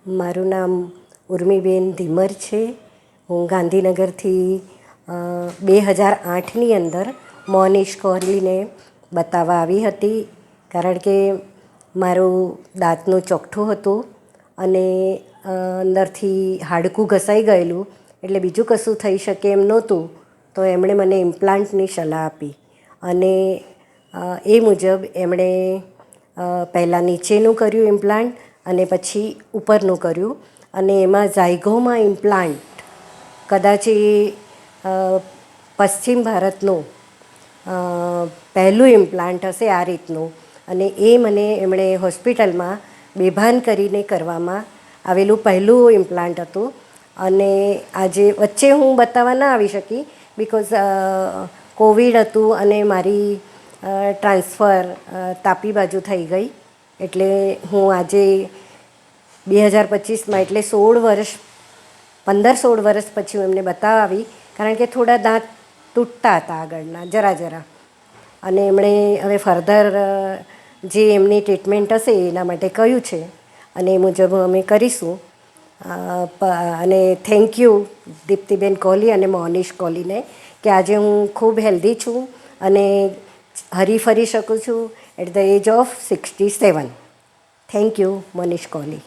મારું નામ ઉર્મિબેન ધીમર છે. હું ગાંધીનગરથી 2008ની અંદર મોનીશ કોહલીને બતાવવા આવી હતી, કારણ કે મારું દાંતનું ચોકઠું હતું અને અંદરથી હાડકું ઘસાઈ ગયેલું, એટલે બીજું કશું થઈ શકે એમ નહોતું. તો એમણે મને ઇમ્પ્લાન્ટની સલાહ આપી અને એ મુજબ એમણે પહેલાં નીચેનું કર્યું ઇમ્પ્લાન્ટ અને પછી ઉપરનું કર્યું. અને એમાં ઝાયગોમા ઇમ્પ્લાન્ટ કદાચ એ પશ્ચિમ ભારતનું પહેલું ઇમ્પ્લાન્ટ હશે આ રીતનું. અને એ મને એમણે હોસ્પિટલમાં બેભાન કરીને કરવામાં આવેલું પહેલું ઇમ્પ્લાન્ટ હતું. અને આજે વચ્ચે હું બતાવવા ના આવી શકી, બિકોઝ કોવિડ હતું અને મારી ટ્રાન્સફર તાપી બાજુ થઈ ગઈ. એટલે હું આજે 2025માં, એટલે 15-16 વર્ષ પછી હું એમને બતાવવા આવી, કારણ કે થોડા દાંત તૂટતા હતા આગળના જરા. અને એમણે હવે ફર્ધર જે એમની ટ્રીટમેન્ટ હશે એના માટે કહ્યું છે અને એ મુજબ અમે કરીશું. અને થેન્ક યુ દીપ્તિબેન કોહલી અને મોનીશ કોહલીને, કે આજે હું ખૂબ હેલ્ધી છું અને હરી ફરી શકું છું at the age of 67. Thank you Monish Kohli.